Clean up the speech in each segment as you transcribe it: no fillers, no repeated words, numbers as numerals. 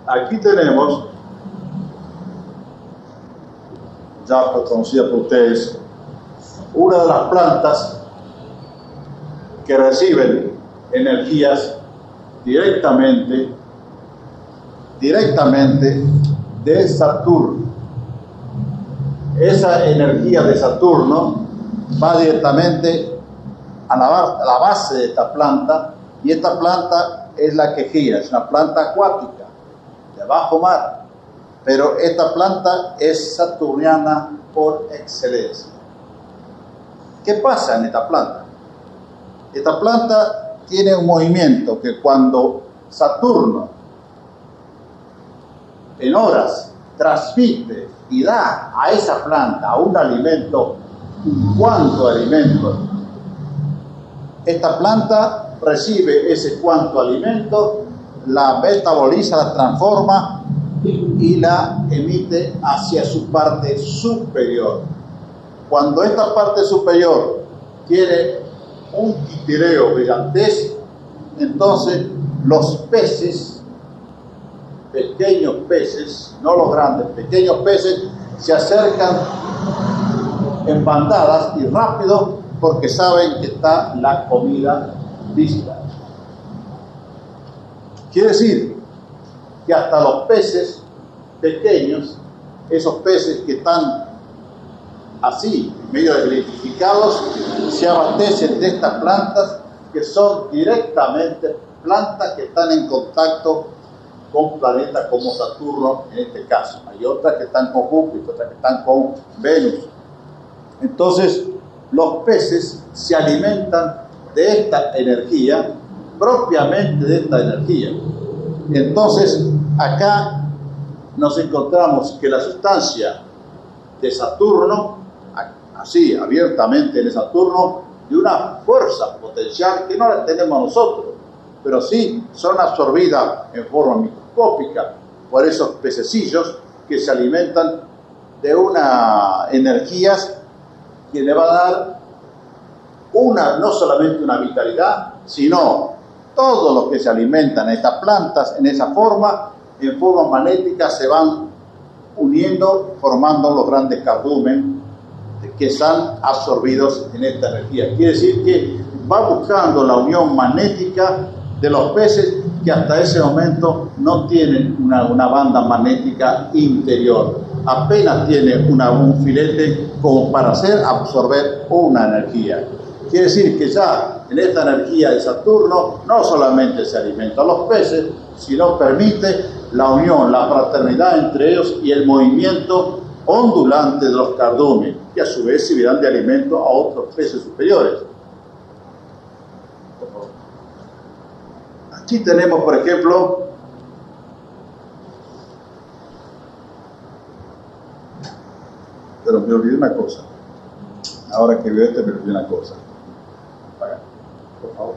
aquí tenemos, ya conocida por ustedes, una de las plantas que reciben energías directamente de Saturno. Esa energía de Saturno va directamente a la base de esta planta, y esta planta es la que gira, es una planta acuática, de bajo mar, pero esta planta es saturniana por excelencia. ¿Qué pasa en esta planta? Esta planta tiene un movimiento que cuando Saturno en horas transmite y da a esa planta, a un alimento, un cuanto alimento, esta planta recibe ese cuanto alimento, la metaboliza, la transforma y la emite hacia su parte superior. Cuando esta parte superior tiene un titireo brillantez, entonces los peces, pequeños peces, no los grandes, pequeños peces, se acercan en bandadas y rápido porque saben que está la comida lista. Quiere decir que hasta los peces pequeños, esos peces que están así, medio debilitados, se abastecen de estas plantas que son directamente plantas que están en contacto con planetas como Saturno en este caso. Hay otras que están con Júpiter, otras que están con Venus. Entonces, los peces se alimentan de esta energía, propiamente de esta energía. Entonces, acá nos encontramos que la sustancia de Saturno, así abiertamente en Saturno, de una fuerza potencial que no la tenemos nosotros, pero sí son absorbidas en forma microscópica por esos pececillos que se alimentan de una energía que le va a dar no solamente una vitalidad, sino todo lo que se alimentan estas plantas en esa forma, en forma magnética, se van uniendo, formando los grandes cardumen que están absorbidos en esta energía. Quiere decir que va buscando la unión magnética de los peces que hasta ese momento no tienen una banda magnética interior. Apenas tiene un filete como para hacer absorber una energía. Quiere decir que ya en esta energía de Saturno no solamente se alimentan los peces, sino permite la unión, la fraternidad entre ellos y el movimiento ondulante de los cardumen, que a su vez servirán de alimento a otros peces superiores. Aquí tenemos, por ejemplo, pero me olvidé una cosa. Ahora que veo me olvidé una cosa. Por favor.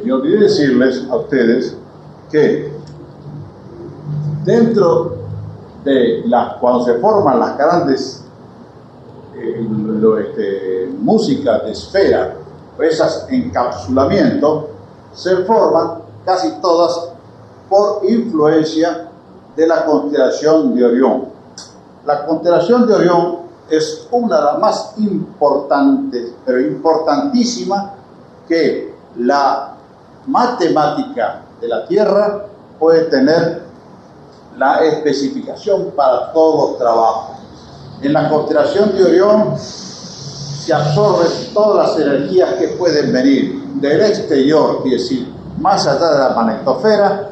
Me olvidé decirles a ustedes que dentro de cuando se forman las grandes músicas de esfera, esas encapsulamientos, se forman casi todas por influencia de la constelación de Orión. La constelación de Orión es una de las más importantes, pero importantísima, que la matemática de la Tierra puede tener la especificación para todos los trabajos. En la constelación de Orión se absorben todas las energías que pueden venir del exterior, quiere decir, más allá de la magnetosfera,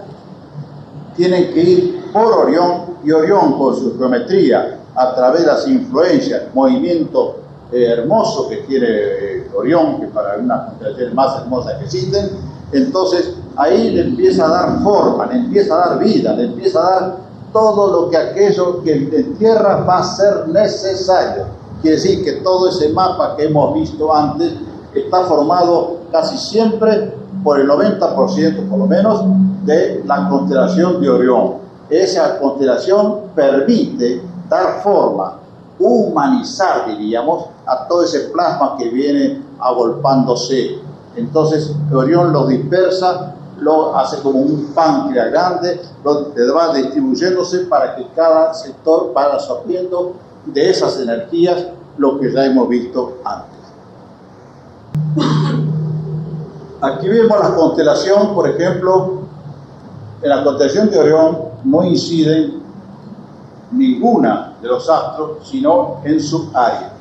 tienen que ir por Orión, y Orión con su geometría, a través de las influencias, movimiento hermoso que tiene Orión, que para una constelación más hermosa que existen, entonces ahí le empieza a dar forma, le empieza a dar vida, le empieza a dar todo lo que aquello que en tierra va a ser necesario. Quiere decir que todo ese mapa que hemos visto antes está formado casi siempre por el 90% por lo menos de la constelación de Orión. Esa constelación permite dar forma, humanizar, diríamos, a todo ese plasma que viene agolpándose Entonces Orión los dispersa, lo hace como un páncreas grande, lo va distribuyéndose para que cada sector vaya absorbiendo de esas energías lo que ya hemos visto antes. Aquí vemos la constelación, por ejemplo, en la constelación de Orión no inciden ninguna de los astros, sino en su área.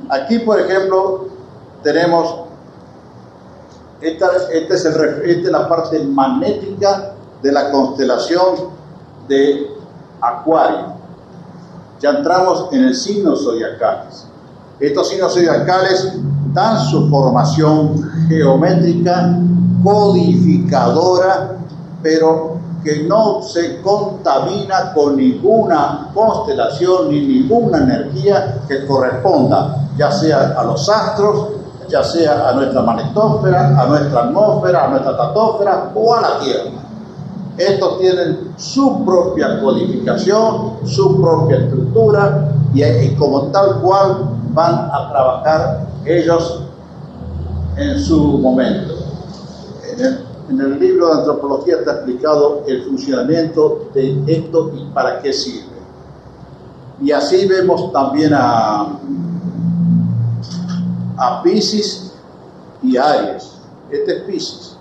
Aquí, por ejemplo, tenemos, esta es la parte magnética de la constelación de Acuario. Ya entramos en el signo zodiacales. Estos signos zodiacales dan su formación geométrica, codificadora, pero que no se contamina con ninguna constelación ni ninguna energía que corresponda, ya sea a los astros, ya sea a nuestra magnetósfera, a nuestra atmósfera, a nuestra estratosfera o a la Tierra. Estos tienen su propia codificación, su propia estructura y como tal cual van a trabajar ellos en su momento. En el libro de antropología está explicado el funcionamiento de esto y para qué sirve. Y así vemos también a Piscis y Aries. Este es Piscis.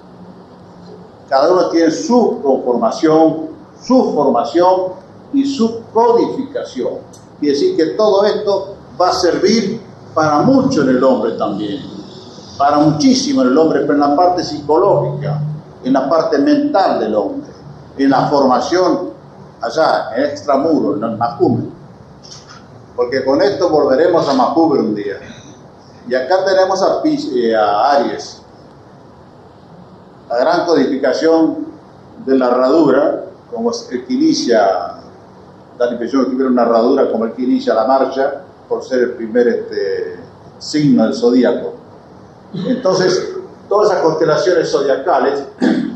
Cada uno tiene su conformación, su formación y su codificación. Quiere decir que todo esto va a servir para mucho en el hombre también, para muchísimo en el hombre, pero en la parte psicológica, en la parte mental del hombre, en la formación allá, en extramuro, en el Macume. Porque con esto volveremos a Macume un día. Y acá tenemos a Aries, la gran codificación de la herradura, como el que inicia, da la impresión que tuviera una herradura como el que inicia la marcha, por ser el primer signo del zodíaco. Entonces, todas esas constelaciones zodiacales,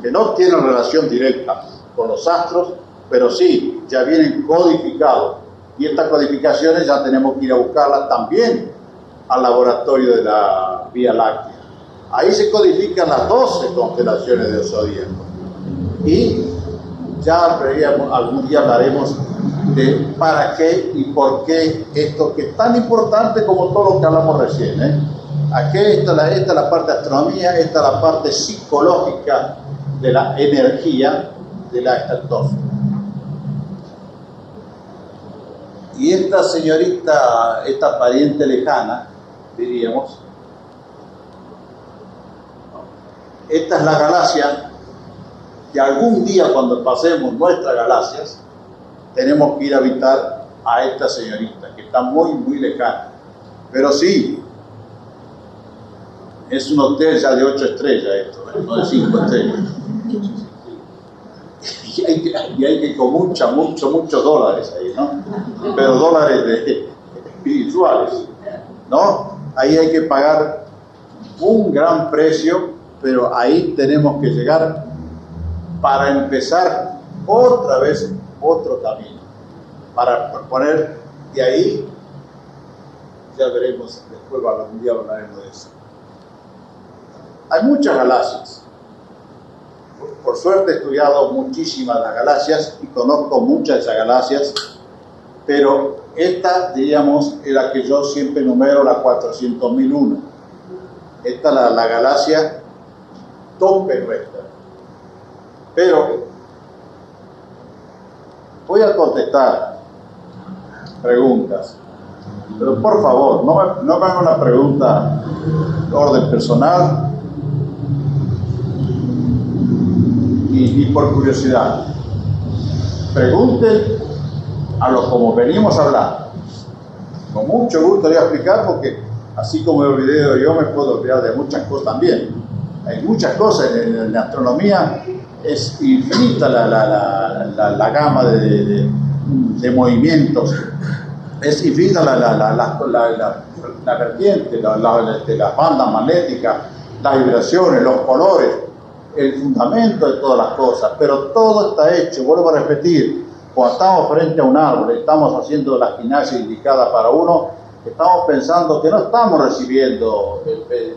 que no tienen relación directa con los astros, pero sí, ya vienen codificados. Y estas codificaciones ya tenemos que ir a buscarlas también al laboratorio de la Vía Láctea. Ahí se codifican las 12 constelaciones del zodíaco. Y ya algún día hablaremos de para qué y por qué esto, que es tan importante como todo lo que hablamos recién. Aquí esta es la parte de astronomía, esta es la parte psicológica de la energía de la estratosfera. Y esta señorita, esta pariente lejana, diríamos, esta es la galaxia que algún día cuando pasemos nuestras galaxias tenemos que ir a habitar a esta señorita que está muy muy lejana, pero sí es un hotel ya de 8 estrellas esto, no de 5 estrellas, y hay que con muchos dólares ahí, ¿no? Pero dólares espirituales, ¿no? Ahí hay que pagar un gran precio, pero ahí tenemos que llegar para empezar otra vez otro camino, para poner, y ahí ya veremos, después algún día hablaremos de eso. Hay muchas galaxias. Por suerte he estudiado muchísimas de las galaxias y conozco muchas de esas galaxias, pero esta, diríamos, es la que yo siempre numero, la 400.001. Esta es la galaxia tope nuestra. Pero voy a contestar preguntas, pero por favor, no me hagan una pregunta de orden personal ni por curiosidad. Pregunten a lo como venimos a hablar. Con mucho gusto voy a explicar, porque así como me olvidé de Orión, me puedo olvidar de muchas cosas también. Hay muchas cosas en la astronomía, es infinita la gama de movimientos, es infinita la vertiente, las bandas magnéticas, las vibraciones, los colores, el fundamento de todas las cosas, pero todo está hecho, vuelvo a repetir, cuando estamos frente a un árbol, estamos haciendo la gimnasia indicada para uno, estamos pensando que no estamos recibiendo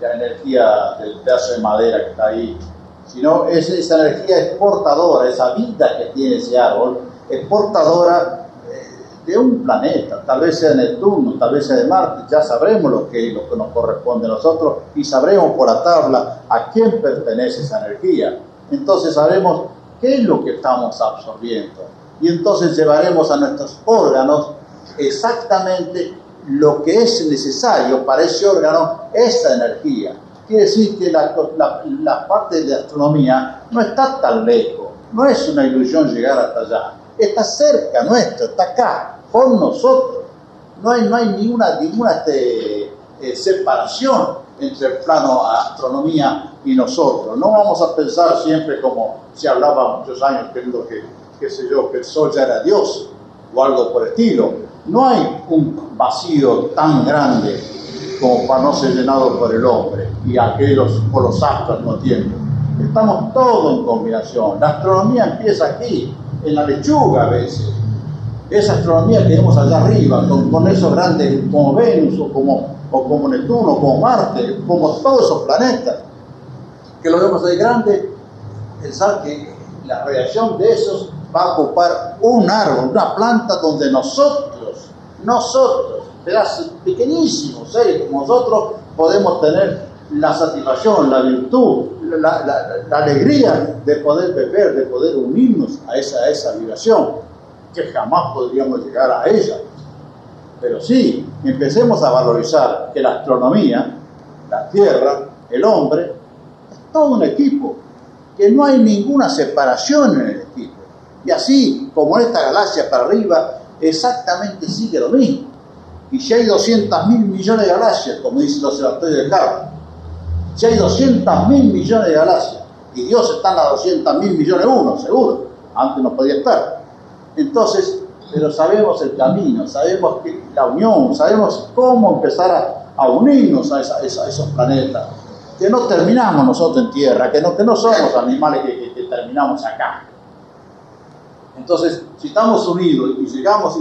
la energía del pedazo de madera que está ahí, sino esa energía es portadora, esa vida que tiene ese árbol, es portadora de un planeta, tal vez sea de Neptuno, tal vez sea de Marte. Ya sabremos lo que nos corresponde a nosotros y sabremos por la tabla a quién pertenece esa energía. Entonces sabremos qué es lo que estamos absorbiendo y entonces llevaremos a nuestros órganos exactamente lo que es necesario para ese órgano, esa energía. Quiere decir que la parte de astronomía no está tan lejos, no es una ilusión llegar hasta allá, está cerca nuestro, está acá, con nosotros. No hay ninguna separación entre el plano astronomía y nosotros. No vamos a pensar siempre como se hablaba muchos años, que el Sol ya era Dios o algo por el estilo. No hay un vacío tan grande como para no ser llenado por el hombre y aquellos por los astros al mismo tiempo. Estamos todos en combinación. La astronomía empieza aquí, en la lechuga a veces. Esa astronomía que vemos allá arriba, con esos grandes como Venus o como Neptuno, como Marte, como todos esos planetas, que lo vemos ahí grande, pensar que la radiación de esos va a ocupar un árbol, una planta donde nosotros, pequeñísimos seres como nosotros, podemos tener la satisfacción, la virtud, la alegría de poder beber, de poder unirnos a esa vibración, que jamás podríamos llegar a ella. Pero sí, empecemos a valorizar que la astronomía, la Tierra, el hombre, es todo un equipo, que no hay ninguna separación en el equipo. Y así, como en esta galaxia para arriba, exactamente sigue lo mismo. Y si hay 200.000 millones de galaxias, como dice el observatorio de Hubble, si hay 200.000 millones de galaxias, y Dios está en las 200.000 millones uno, seguro, antes no podía estar. Entonces, pero sabemos el camino, sabemos la unión, sabemos cómo empezar a unirnos a esos planetas, que no terminamos nosotros en tierra, que no somos animales que terminamos acá. Entonces, si estamos unidos y llegamos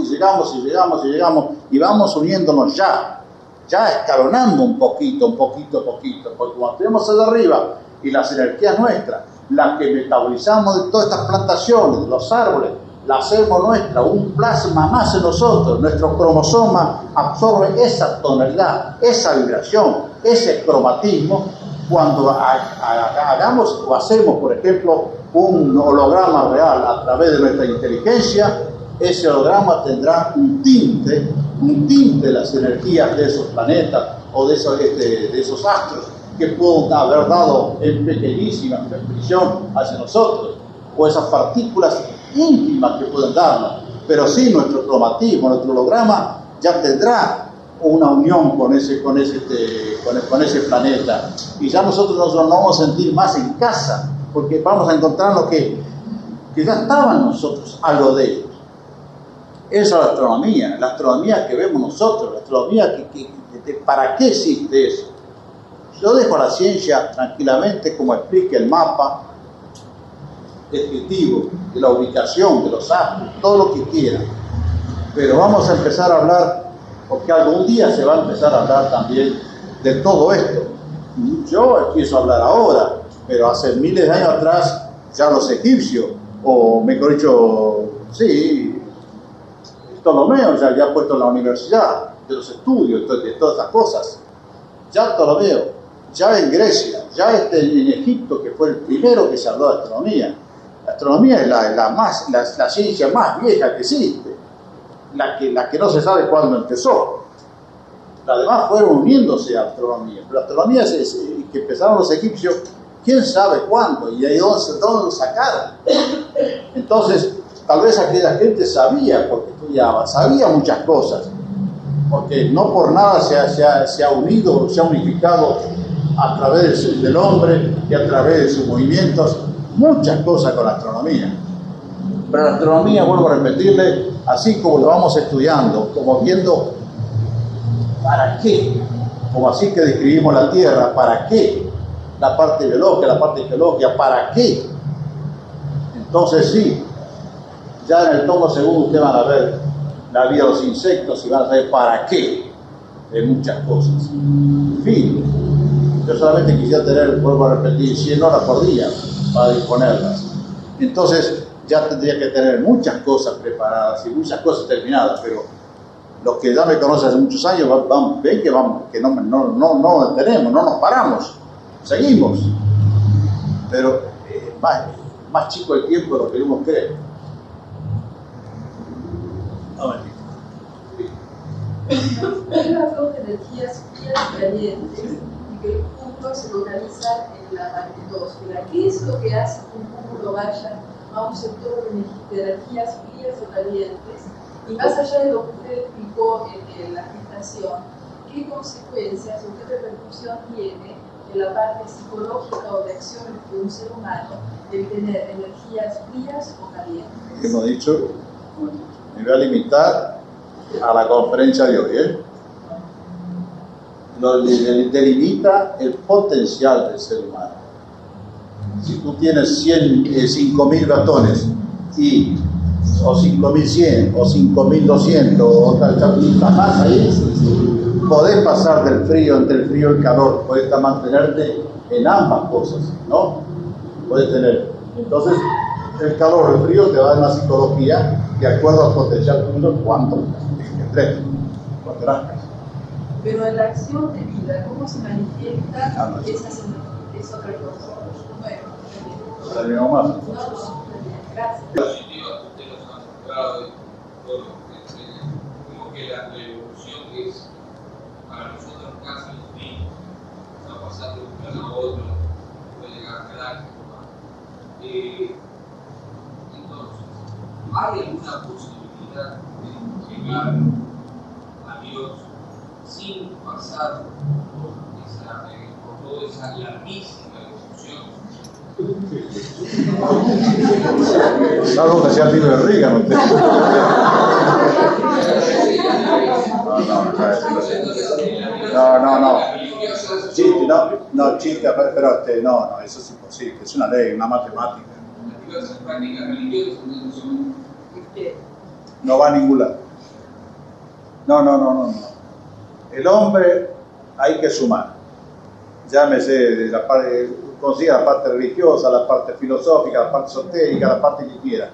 y vamos uniéndonos ya escalonando un poquito, porque cuando tenemos allá arriba y las energías nuestras, las que metabolizamos de todas estas plantaciones, de los árboles, la hacemos nuestra, un plasma más en nosotros, nuestro cromosoma absorbe esa tonalidad, esa vibración, ese cromatismo. Cuando hagamos o hacemos, por ejemplo, un holograma real a través de nuestra inteligencia, ese holograma tendrá un tinte de las energías de esos planetas o de esos astros que pueden haber dado en pequeñísima expresión hacia nosotros, o esas partículas íntimas que pueden darnos. Pero sí, nuestro cromatismo, nuestro holograma ya tendrá una unión con ese planeta, y ya nosotros nos vamos a sentir más en casa, porque vamos a encontrar lo que ya estaba en nosotros, algo de ellos. Esa es la astronomía que vemos nosotros, la astronomía ¿para qué existe eso? Yo dejo a la ciencia tranquilamente como explique el mapa descriptivo de la ubicación de los astros, todo lo que quieran, pero vamos a empezar a hablar, porque algún día se va a empezar a hablar también de todo esto. Yo empiezo a hablar ahora, pero hace miles de años atrás ya los egipcios, o mejor dicho, sí, Ptolomeo ya ha puesto en la universidad de los estudios de todas estas cosas. Ya Ptolomeo, ya en Grecia, ya en Egipto, que fue el primero que se habló de astronomía. La astronomía es la ciencia más vieja que existe, la que no se sabe cuándo empezó. Las demás fueron uniéndose a la astronomía, pero la astronomía que empezaron los egipcios, quién sabe cuándo y de dónde lo sacaron. Entonces, tal vez aquella gente sabía, porque estudiaba, sabía muchas cosas, porque no por nada se ha unido, se ha unificado a través del hombre y a través de sus movimientos, muchas cosas con la astronomía. Pero la astronomía, vuelvo a repetirle, así como lo vamos estudiando, como viendo para qué, como así que describimos la Tierra, para qué, la parte biológica, la parte geológica, para qué. Entonces sí, ya en el tomo segundo ustedes van a ver la vida de los insectos y van a saber para qué. de muchas cosas. En fin, yo solamente quisiera tener, vuelvo a repetir, 100 horas por día para disponerlas. Entonces ya tendría que tener muchas cosas preparadas y muchas cosas terminadas, pero los que ya me conocen hace muchos años ven que no tenemos, no nos paramos, seguimos. Pero más chico el tiempo de lo que uno cree. Hay rasgos de energías frías y calientes y que el punto se localiza en la magnetosfera. ¿Qué es lo que hace que un cúmulo vaya a un sector de energías frías o calientes? Y más allá de lo que usted explicó en la gestación, ¿qué consecuencias o qué repercusión tiene en la parte psicológica o de acciones de un ser humano el tener energías frías o calientes? Hemos dicho, me voy a limitar a la conferencia de hoy. Delimita el potencial del ser humano. Si tú tienes 5.000 batones o 5.100 o 5.200 o tal más ahí, podés pasar del frío, entre el frío y el calor, podés mantenerte en ambas cosas, ¿no? Puedes tener. Entonces, el calor o el frío te va a dar una psicología de acuerdo al potencial tuyo cuando nazcas. Pero en la acción de vida, ¿cómo se manifiesta es otra cosa? Bueno, más. Gracias. Usted nos ha mostrado todo, como que la evolución es para nosotros casi infinita. Está pasando de un plano a otro, puede llegar a galaxias. Entonces, ¿hay alguna posibilidad de llegar a Dios sin pasar por toda esa larguísima evolución? Algo que hacía el libro de Riga, ¿no? No. Chiste, no, chiste, pero no, eso es imposible, es una ley, una matemática. Las prácticas religiosas no va a ningún lado. No. El hombre hay que sumar. Llámese de la parte, consiga la parte religiosa, la parte filosófica, la parte esotérica, la parte que quiera.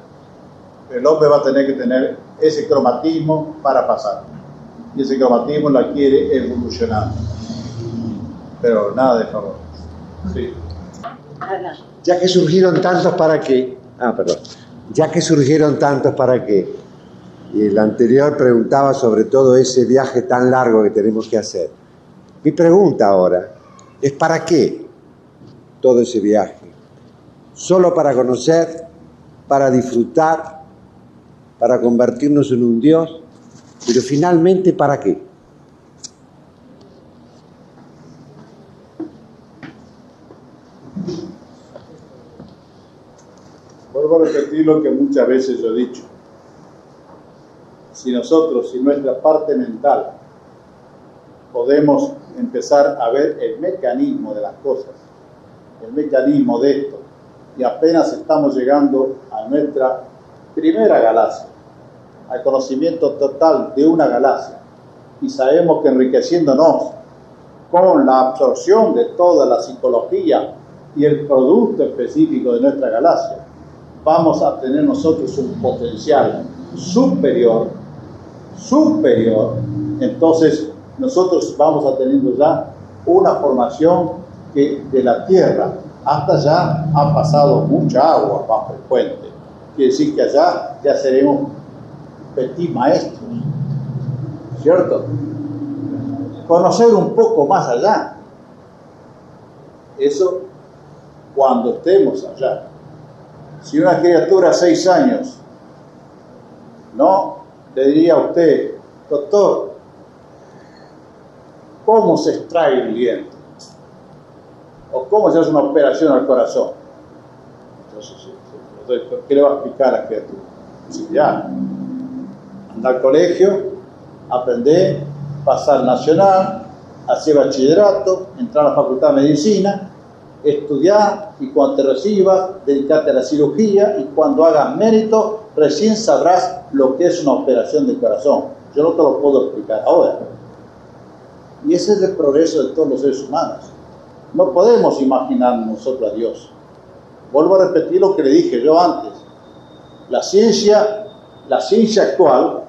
El hombre va a tener que tener ese cromatismo para pasar. Y ese cromatismo lo adquiere evolucionando. Pero nada de favor. Sí. Ya que surgieron tantos, ¿para qué? Ya que surgieron tantos, ¿para qué? Y el anterior preguntaba sobre todo ese viaje tan largo que tenemos que hacer. Mi pregunta ahora es ¿para qué todo ese viaje? ¿Solo para conocer, para disfrutar, para convertirnos en un Dios? Pero finalmente, ¿para qué? Vuelvo a repetir lo que muchas veces yo he dicho. Si nosotros, si nuestra parte mental, podemos empezar a ver el mecanismo de las cosas, el mecanismo de esto, y apenas estamos llegando a nuestra primera galaxia, al conocimiento total de una galaxia, y sabemos que enriqueciéndonos con la absorción de toda la psicología y el producto específico de nuestra galaxia, vamos a tener nosotros un potencial superior, entonces nosotros vamos a tener ya una formación que de la Tierra hasta allá ha pasado mucha agua bajo el puente. Quiere decir que allá ya seremos petit maestros, ¿cierto? Conocer un poco más allá. Eso cuando estemos allá. Si una criatura 6 años, ¿no? Le diría a usted, doctor, ¿cómo se extrae el viento? ¿O cómo se hace una operación al corazón? Entonces, ¿qué le va a explicar a la criatura? Sí, ya, andar al colegio, aprender, pasar nacional, hacer bachillerato, entrar a la facultad de medicina, estudiar, y cuando te recibas, dedicarte a la cirugía, y cuando hagas mérito, recién sabrás lo que es una operación del corazón. Yo no te lo puedo explicar ahora. Y ese es el progreso de todos los seres humanos. No podemos imaginar nosotros a Dios. Vuelvo a repetir lo que le dije yo antes. La ciencia actual,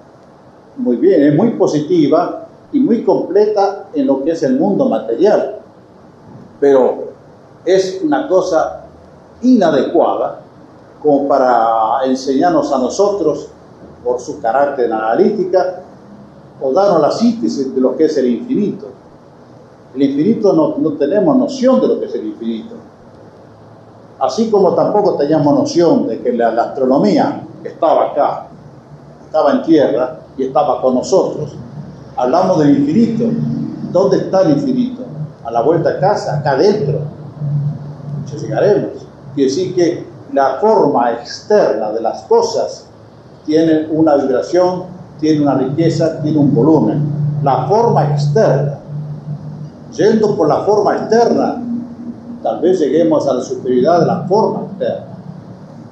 muy bien, es muy positiva y muy completa en lo que es el mundo material. Pero es una cosa inadecuada como para enseñarnos a nosotros, por su carácter analítica, o darnos la síntesis de lo que es el infinito. El infinito no tenemos noción de lo que es el infinito. Así como tampoco teníamos noción de que la astronomía estaba acá, estaba en tierra y estaba con nosotros. Hablamos del infinito. ¿Dónde está el infinito? A la vuelta a casa, acá adentro. Ya llegaremos. Quiere decir que la forma externa de las cosas tiene una vibración, tiene una riqueza, tiene un volumen. La forma externa. Yendo por la forma externa, tal vez lleguemos a la superioridad de la forma externa.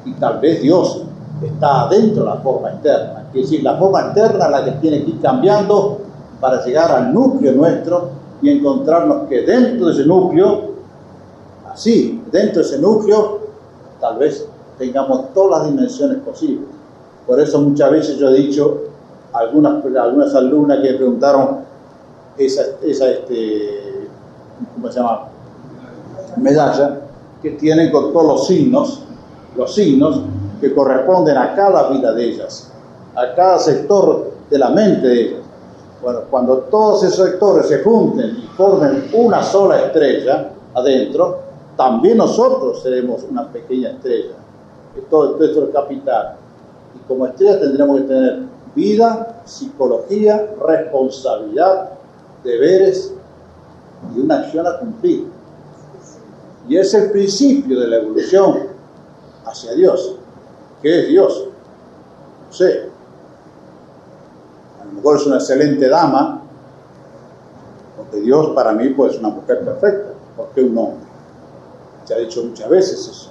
Y tal vez Dios está adentro de la forma externa. Quiere decir, la forma externa es la que tiene que ir cambiando para llegar al núcleo nuestro y encontrarnos que dentro de ese núcleo, así, dentro de ese núcleo, tal vez tengamos todas las dimensiones posibles. Por eso muchas veces yo he dicho a algunas alumnas que me preguntaron ¿cómo se llama? Medalla, que tienen con todos los signos que corresponden a cada vida de ellas, a cada sector de la mente de ellas. Bueno, cuando todos esos sectores se junten y formen una sola estrella adentro, también nosotros seremos una pequeña estrella. Todo esto es capital. Y como estrella tendremos que tener vida, psicología, responsabilidad, deberes y una acción a cumplir. Y es el principio de la evolución hacia Dios. ¿Qué es Dios? No sé. A lo mejor es una excelente dama, porque Dios para mí pues, es una mujer perfecta. ¿Por qué un hombre? Se ha dicho muchas veces eso.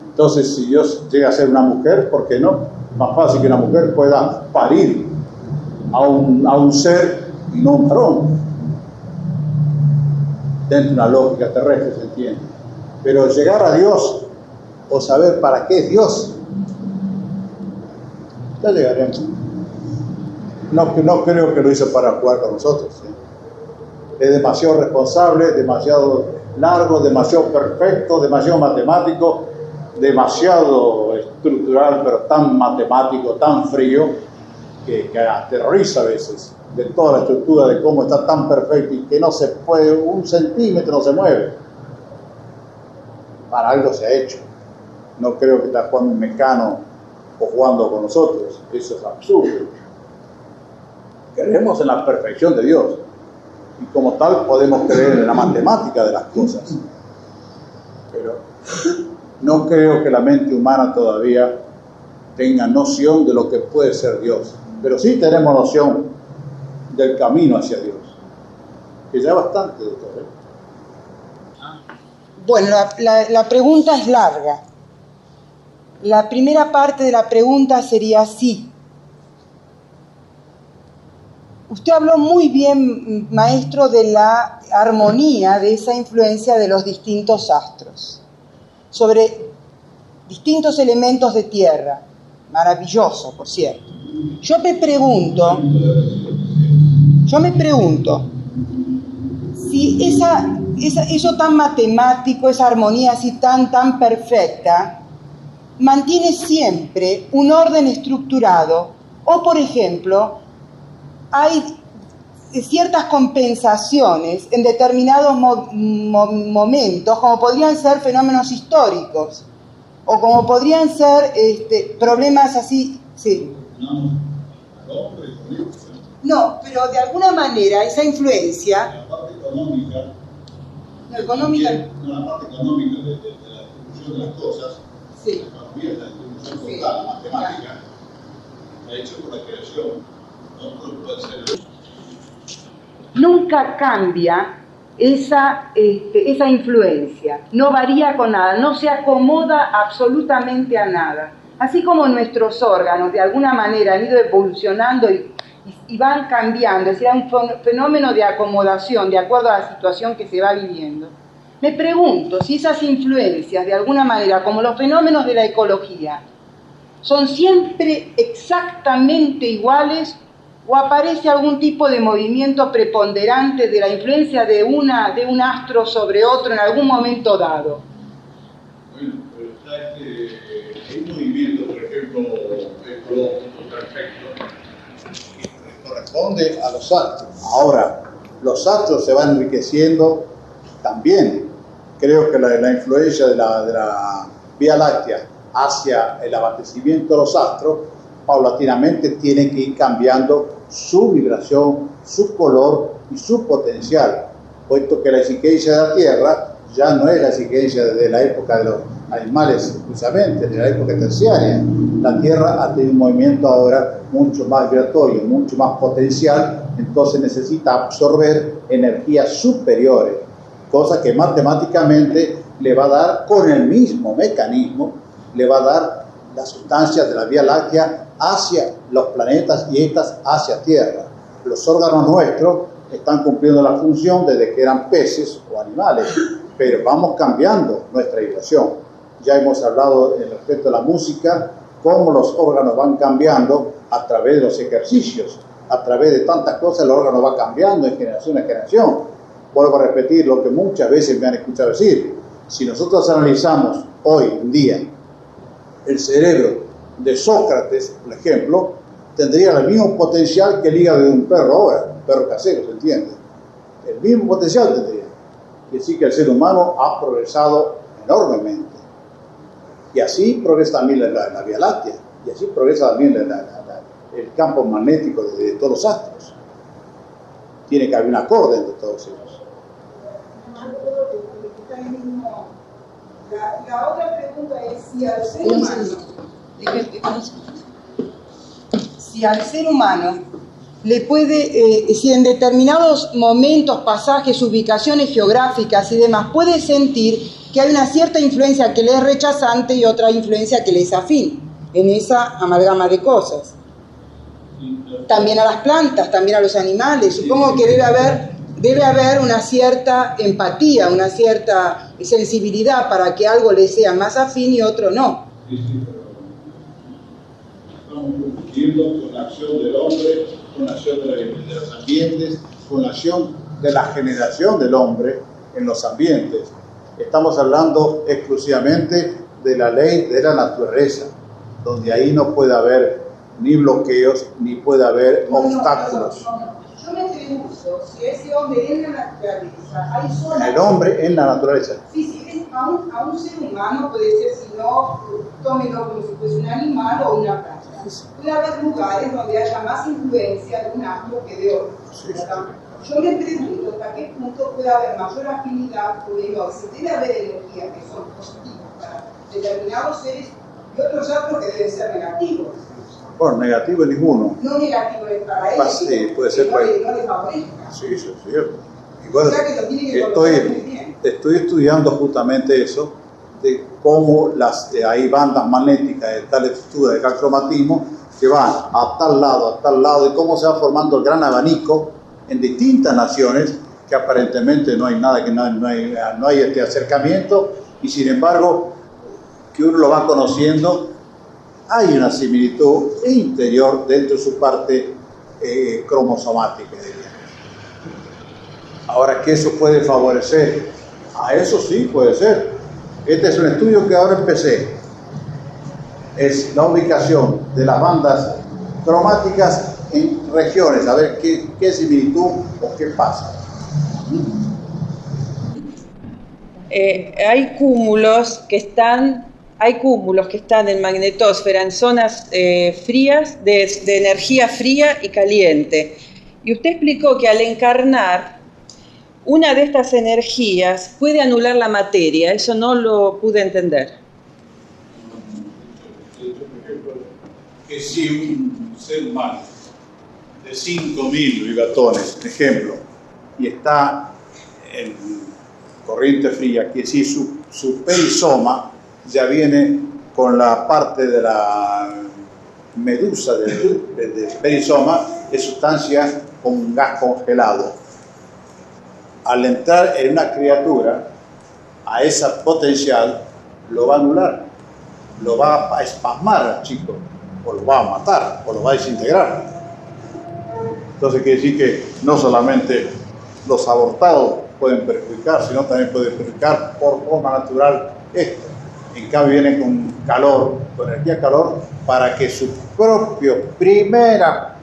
Entonces, si Dios llega a ser una mujer, ¿por qué no? Es más fácil que una mujer pueda parir a un ser y no un varón. Dentro de una lógica terrestre, se entiende. Pero llegar a Dios o saber para qué es Dios, ya llegaremos. No creo que lo hizo para jugar con nosotros. Es demasiado responsable, demasiado largo, demasiado perfecto, demasiado matemático, demasiado estructural, pero tan matemático, tan frío, que aterroriza a veces de toda la estructura, de cómo está tan perfecto y que no se puede, un centímetro no se mueve. Para algo se ha hecho. No creo que está jugando un mecano o jugando con nosotros. Eso es absurdo. Creemos en la perfección de Dios y como tal podemos creer en la matemática de las cosas. Pero no creo que la mente humana todavía tenga noción de lo que puede ser Dios. Pero sí tenemos noción del camino hacia Dios. Que ya es bastante, doctor. Bueno, la pregunta es larga. La primera parte de la pregunta sería así. Usted habló muy bien, maestro, de la armonía, de esa influencia de los distintos astros, sobre distintos elementos de tierra. Maravilloso, por cierto. Yo me pregunto si eso tan matemático, esa armonía así tan perfecta, mantiene siempre un orden estructurado, o por ejemplo, hay ciertas compensaciones en determinados momentos, como podrían ser fenómenos históricos, o como podrían ser problemas así, sí. No, pero de alguna manera esa influencia... La parte económica... La económica... La parte económica de la distribución de las cosas, sí. La economía es la distribución total, la matemática, ha hecho por la creación. No puede ser... Nunca cambia esa influencia, no varía con nada, no se acomoda absolutamente a nada. Así como nuestros órganos de alguna manera han ido evolucionando y y van cambiando, es decir, hay un fenómeno de acomodación de acuerdo a la situación que se va viviendo. Me pregunto si esas influencias, de alguna manera, como los fenómenos de la ecología, son siempre exactamente iguales o aparece algún tipo de movimiento preponderante de la influencia de un astro sobre otro en algún momento dado. Bueno, pero está hay movimiento, por ejemplo, ecológico perfecto, que corresponde a los astros. Ahora, los astros se van enriqueciendo también. Creo que la influencia de la Vía Láctea hacia el abastecimiento de los astros paulatinamente tiene que ir cambiando su vibración, su color y su potencial, puesto que la exigencia de la Tierra ya no es la exigencia de la época de los animales exclusivamente, de la época terciaria. La Tierra ha tenido un movimiento ahora mucho más vibratorio, mucho más potencial, entonces necesita absorber energías superiores, cosa que matemáticamente le va a dar, con el mismo mecanismo, le va a dar las sustancias de la Vía Láctea hacia los planetas y estas hacia Tierra. Los órganos nuestros están cumpliendo la función desde que eran peces o animales, pero vamos cambiando nuestra vibración. Ya hemos hablado respecto a la música, cómo los órganos van cambiando a través de los ejercicios, a través de tantas cosas el órgano va cambiando de generación en generación. Vuelvo a repetir lo que muchas veces me han escuchado decir. Si nosotros analizamos hoy en día el cerebro de Sócrates, por ejemplo, tendría el mismo potencial que el hígado de un perro ahora, un perro casero, ¿se entiende? El mismo potencial tendría. Quiere decir que el ser humano ha progresado enormemente. Y así progresa también la Vía Láctea, y así progresa también el campo magnético de todos los astros. Tiene que haber un acorde entre todos ellos. La otra pregunta es si al ser humano le puede, si en determinados momentos, pasajes, ubicaciones geográficas y demás, puede sentir que hay una cierta influencia que le es rechazante y otra influencia que le es afín en esa amalgama de cosas. También a las plantas, también a los animales. Supongo que debe haber una cierta empatía, una cierta sensibilidad para que algo le sea más afín y otro no. Sí, pero estamos confundiendo con la acción del hombre, con la acción de los ambientes, con la acción de la generación del hombre en los ambientes. Estamos hablando exclusivamente de la ley de la naturaleza, donde ahí no puede haber ni bloqueos, ni puede haber obstáculos. Yo me pregunto si ese hombre en la naturaleza, hay zonas... El hombre en la naturaleza. Sí, a un ser humano puede ser, si no, tómelo como si fuese un animal o una planta. Puede haber lugares donde haya más influencia de un astro que de otro. Sí. Yo me pregunto hasta qué punto puede haber mayor afinidad o menor. Si debe haber energías que son positivas para determinados seres y otros astros que deben ser negativos. Bueno, negativo ninguno. No negativo para ellos, sí, puede ser no les favorezca. Sí, eso es cierto. Y bueno, o sea que lo tiene que conocer muy bien. Estoy estudiando justamente eso, de cómo hay bandas magnéticas de tal estructura de calcromatismo que van a tal lado, y cómo se va formando el gran abanico en distintas naciones, que aparentemente no hay nada, que no hay este acercamiento, y sin embargo, que uno lo va conociendo, hay una similitud interior dentro de su parte cromosomática, diría. Ahora, ¿qué eso puede favorecer? A eso sí puede ser. Este es un estudio que ahora empecé. Es la ubicación de las bandas cromáticas en regiones, a ver qué similitud o qué pasa. Hay cúmulos que están en magnetosfera, en zonas frías, de energía fría y caliente. Y usted explicó que al encarnar, una de estas energías puede anular la materia. Eso no lo pude entender. Que si un ser humano de 5.000 gigatones, por ejemplo, y está en corriente fría, que si su perisoma ya viene con la parte de la medusa del perisoma, es sustancia con un gas congelado. Al entrar en una criatura, a esa potencial lo va a anular, lo va a espasmar al chico, o lo va a matar, o lo va a desintegrar. Entonces quiere decir que no solamente los abortados pueden perjudicar, sino también pueden perjudicar por forma natural esto. En cambio viene con calor, con energía calor, para que su propia primera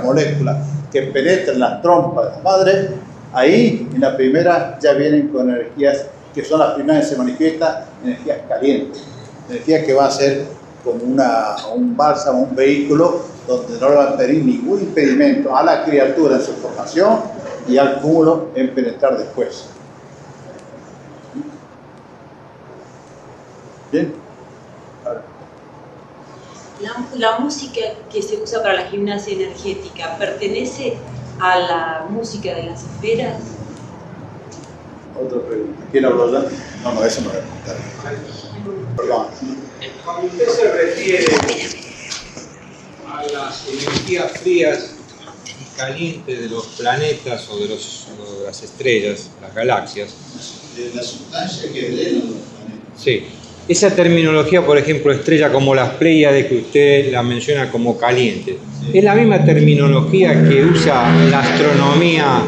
molécula que penetra en las trompas de la madre, ahí en la primera ya vienen con energías que son las primeras que se manifiestan, energías calientes, energías que va a ser como un bálsamo, un vehículo donde no le va a tener ningún impedimento a la criatura en su formación y al cúmulo en penetrar después. ¿Bien? La música que se usa para la gimnasia energética, ¿pertenece a la música de las esferas? Otra pregunta. ¿Quién habló ya? No, eso no voy a contar. Perdón. Cuando usted se refiere a las energías frías y calientes de los planetas o de las estrellas, las galaxias. De la sustancia que drena los planetas. Sí. Esa terminología, por ejemplo, estrella como las Pléyades que usted la menciona como caliente, ¿es la misma terminología que usa la astronomía?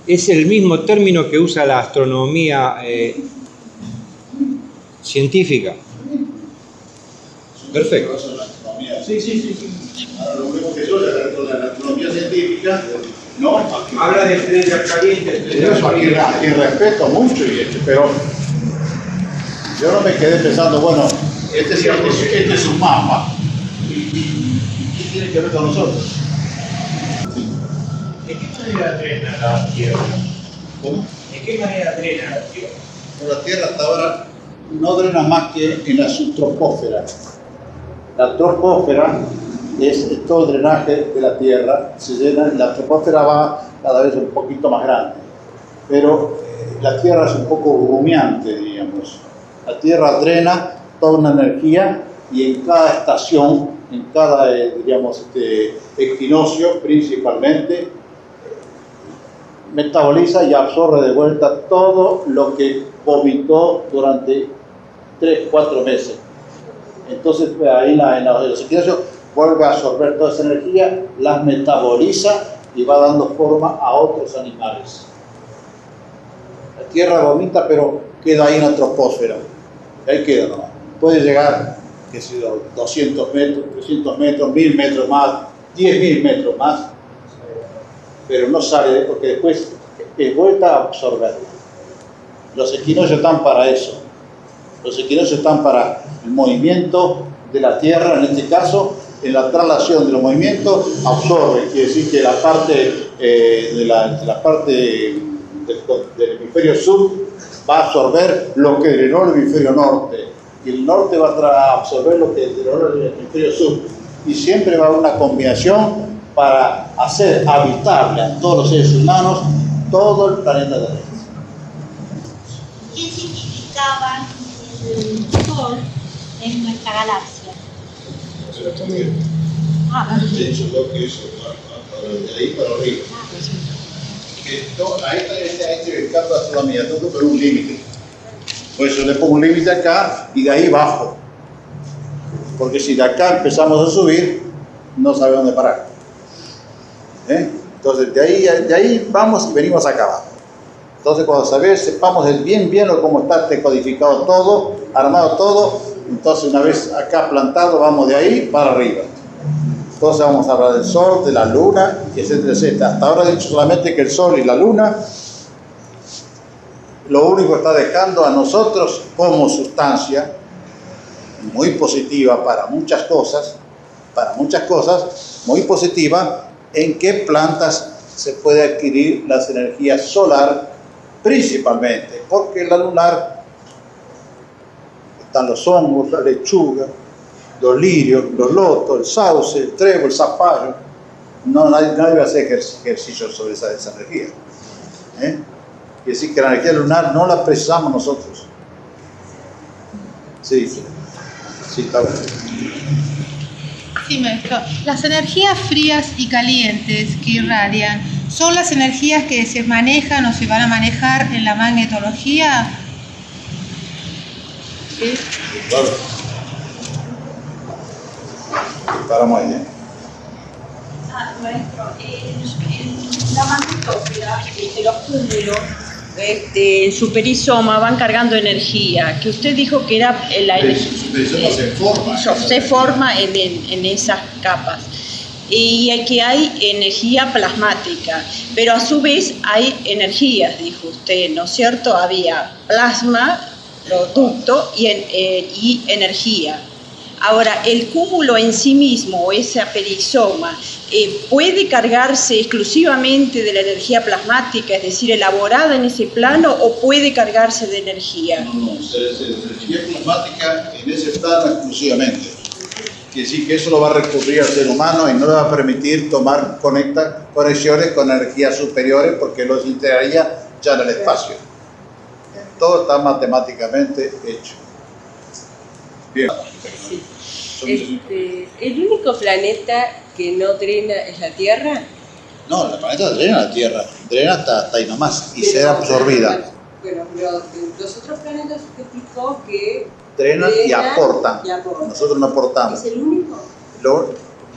¿Es el mismo término que usa la astronomía científica? Perfecto. Sí. Ahora lo único que yo la astronomía científica, no. Habla de estrellas calientes, estrellas frías. Aquí respeto mucho, pero yo no me quedé pensando, bueno, este es un mapa. ¿Qué tiene que ver con nosotros? ¿De qué manera drena la Tierra? ¿Cómo? ¿De qué manera drena la Tierra? La Tierra hasta ahora no drena más que en la subtroposfera. La troposfera es todo el drenaje de la Tierra, se llena, la troposfera va cada vez un poquito más grande, pero la Tierra es un poco rumiante, digamos. La Tierra drena toda una energía y en cada estación, en cada, equinoccio principalmente, metaboliza y absorbe de vuelta todo lo que vomitó durante 3-4 meses. Entonces ahí en los equinoccios vuelve a absorber toda esa energía, las metaboliza y va dando forma a otros animales. La Tierra vomita, pero queda ahí en la troposfera. Ahí queda nomás. Puede llegar, 200 metros, 300 metros, 1000 metros más, 10.000 metros más, pero no sale porque después es vuelta a absorber. Los equinoccios están para eso. Los equinoccios están para el movimiento de la Tierra, en este caso, en la traslación de los movimientos, absorbe, quiere decir que la parte del hemisferio sur va a absorber lo que drenó el hemisferio norte, y el norte va a absorber lo que drenó el hemisferio sur, y siempre va a haber una combinación para hacer habitable a todos los seres humanos todo el planeta Tierra. ¿Qué significaba el Sol en nuestra galaxia? De hecho, lo que es de ahí para arriba. A este campo de astronomía tengo que poner un límite. Por eso le pongo un límite acá y de ahí bajo. Porque si de acá empezamos a subir, no sabe dónde parar. Entonces de ahí vamos y venimos acá abajo. Entonces cuando sepamos bien cómo está decodificado todo, armado todo, entonces una vez acá plantado vamos de ahí para arriba. Entonces vamos a hablar del Sol, de la Luna, etcétera, etcétera. Hasta ahora he dicho solamente que el Sol y la Luna, lo único que está dejando a nosotros como sustancia, muy positiva para muchas cosas, muy positiva, en qué plantas se puede adquirir las energías solar, principalmente, porque la lunar están los hongos, la lechuga, los lirios, los lotos, el sauce, el trébol, el zapallo. No, nadie va a hacer ejercicios sobre esa energía. Quiere decir que la energía lunar no la precisamos nosotros. Sí, está bueno. Sí, maestro. Las energías frías y calientes que irradian, ¿son las energías que se manejan o se van a manejar en la magnetología? ¿Sí? Claro. Paramos ahí, ¿eh? Maestro, en la magnetosfera, los cúmulos, el superisoma van cargando energía, que usted dijo que era la energía. El superisoma Se forma en esas capas. Y que hay energía plasmática, pero a su vez hay energías, dijo usted, ¿no es cierto? Había plasma, producto y energía. Ahora, el cúmulo en sí mismo, o ese perisoma, ¿puede cargarse exclusivamente de la energía plasmática, es decir, elaborada en ese plano, o puede cargarse de energía? No, energía plasmática en ese plano exclusivamente. Quiere decir que eso lo va a recurrir al ser humano y no le va a permitir tomar conexiones con energías superiores porque los integraría ya en el espacio. Todo está matemáticamente hecho. Bien. ¿El único planeta que no drena es la Tierra? No, el planeta drena la Tierra, drena hasta ahí nomás y será absorbida. Bueno, pero los otros planetas usted explicó que Drenan y aportan. Nosotros no aportamos. ¿Es el único?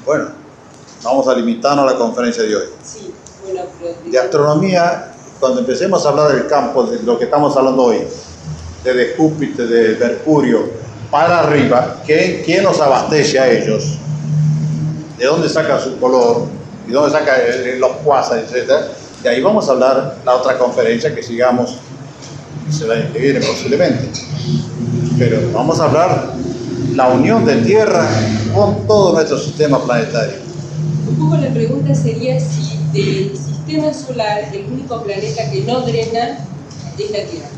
Bueno, vamos a limitarnos a la conferencia de hoy. Sí, bueno, pero... De astronomía, cuando empecemos a hablar del campo, de lo que estamos hablando hoy, de Júpiter, de Mercurio, para arriba, ¿quién nos abastece a ellos? ¿De dónde saca su color? ¿Y dónde saca los cuásares, etcétera? De ahí vamos a hablar la otra conferencia que sigamos, el año que viene posiblemente. Pero vamos a hablar la unión de Tierra con todo nuestro sistema planetario. Un poco la pregunta sería si del sistema solar el único planeta que no drena es la Tierra.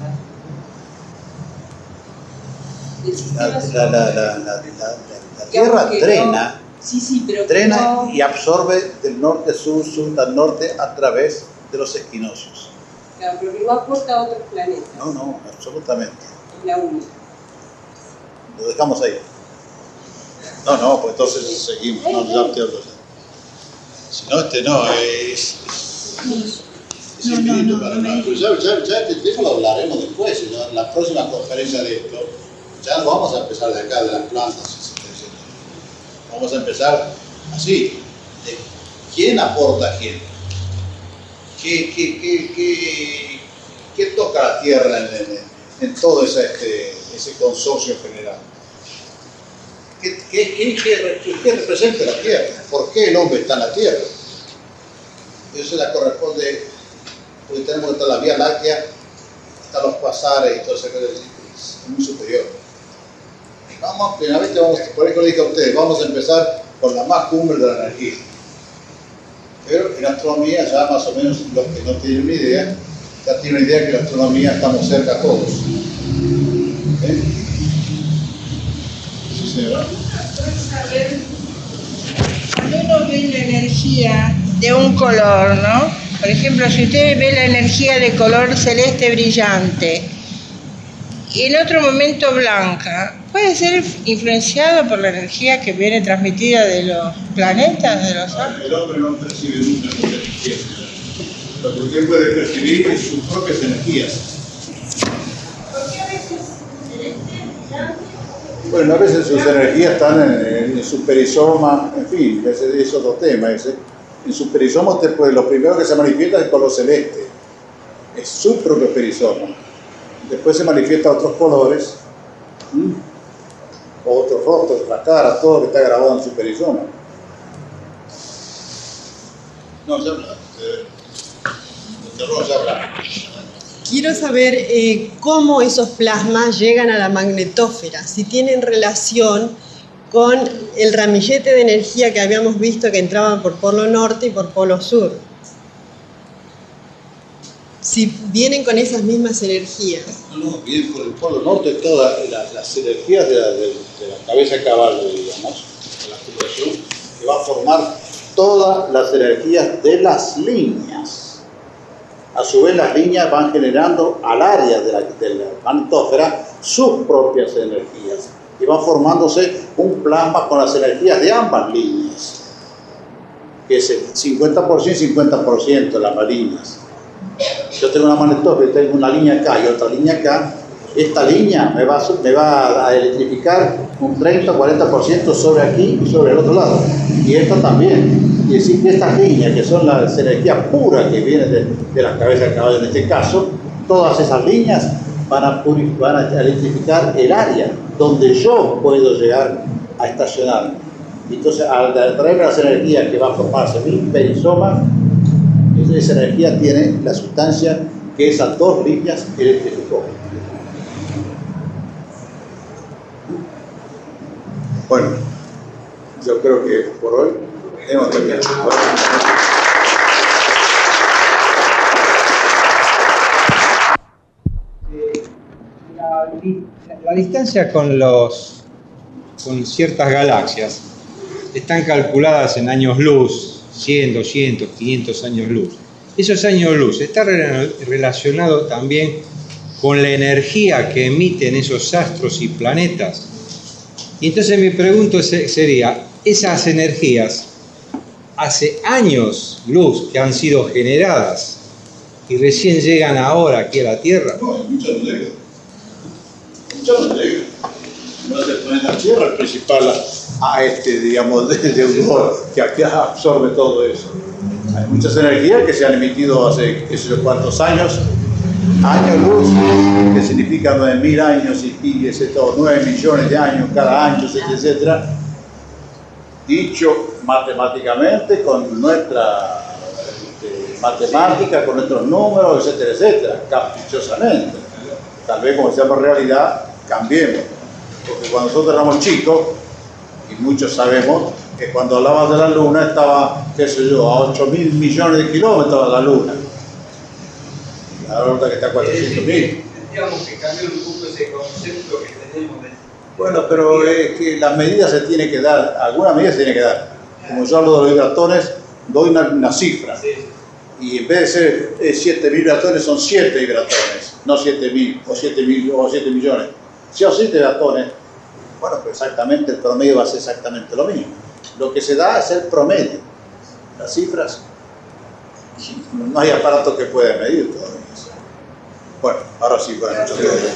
La Tierra drena, sí, pero drena no... y absorbe del norte sur, sur al norte a través de los equinoccios. Claro, pero que no aporta a otros planetas. No, absolutamente. Es la única. Lo dejamos ahí. No, pues entonces seguimos. No, ya te hablo. Si no, es infinito para nada. Pero ya este tema lo hablaremos después. En la próxima conferencia de esto, ya no vamos a empezar de acá, de las plantas, etc. Vamos a empezar así. De ¿quién aporta a quién? ¿Qué toca la Tierra en todo ese consorcio general? ¿Qué representa la Tierra? ¿Por qué el hombre está en la Tierra? Eso le corresponde, porque tenemos que estar la Vía Láctea, están los cuasares y todo eso, es muy superior. Primeramente por eso le dije a ustedes, vamos a empezar con la más cumbre de la energía. Pero en astronomía ya más o menos los que no tienen una idea, ya tienen una idea que en la astronomía estamos cerca todos. ¿Eh? Sí, señora. Cuando uno ve la energía de un color, ¿no? Por ejemplo, si usted ve la energía de color celeste brillante y en otro momento blanca, ¿puede ser influenciado por la energía que viene transmitida de los planetas, de los astros? El hombre no percibe nunca sus energías. Lo que usted puede percibir es sus propias energías. ¿Por qué a veces celeste, brillante? Bueno, a veces sus energías están en su perisoma, en fin, ese es otro tema ese. En su perisoma usted puede, lo primero que se manifiesta es el color celeste, es su propio perisoma. Después se manifiesta otros colores, otros rostros, la cara, todo lo que está grabado en su perisoma. No, ya habla. Ya habla. Quiero saber cómo esos plasmas llegan a la magnetósfera, si tienen relación con el ramillete de energía que habíamos visto que entraba por polo norte y por polo sur. Si vienen con esas mismas energías. No, vienen por el polo norte todas las energías de la cabeza de caballo, digamos, de la articulación, que va a formar todas las energías de las líneas. A su vez, las líneas van generando al área de la magnetosfera sus propias energías. y va formándose un plasma con las energías de ambas líneas, que es el 50% y 50% las marinas. Yo tengo una magnetófera, tengo una línea acá y otra línea acá. Esta línea me va a electrificar un 30-40% sobre aquí y sobre el otro lado. Y esta también. Y decir que estas líneas, que son las energías puras que vienen de las cabezas de caballo en este caso, todas esas líneas van a electrificar el área donde yo puedo llegar a estacionarme. Entonces, al traerme las energías que va a formarse mi perizoma, esa energía tiene la sustancia que esas dos líneas electrificó. Bueno, yo creo que por hoy hemos terminado. La distancia con ciertas galaxias están calculadas en años luz, 100, 200, 500 años luz. Esos años luz están relacionados también con la energía que emiten esos astros y planetas. Y entonces mi pregunta sería, esas energías hace años luz que han sido generadas y recién llegan ahora aquí a la Tierra. No, muchas no llegan. Muchas no llegan. No es el planeta Tierra el principal digamos, deudor que aquí absorbe todo eso. Hay muchas energías que se han emitido hace qué sé yo cuántos años luz, que significa 9.000 años y ese todo, 9 millones de años cada año, etcétera. Dicho matemáticamente con nuestra matemática, con nuestros números, etcétera, caprichosamente. Tal vez como seamos realidad, cambiemos. Porque cuando nosotros éramos chicos, y muchos sabemos, que cuando hablabas de la Luna estaba, qué sé yo, a 8.000 millones de kilómetros de la Luna. Ahora que está a 400.000. Tendríamos que cambiar un poco ese concepto que tenemos de... Bueno, pero es que las medidas se tienen que dar, algunas medidas se tienen que dar. Como yo hablo de los vibratones, doy una cifra. Y en vez de ser 7 vibratones, son 7 vibratones, no 7.000 o 7 millones. Si son 7 vibratones, bueno, pues exactamente el promedio va a ser exactamente lo mismo. Lo que se da es el promedio. Las cifras, no hay aparato que pueda medir todavía. Bueno, ahora sí, bueno, muchas gracias.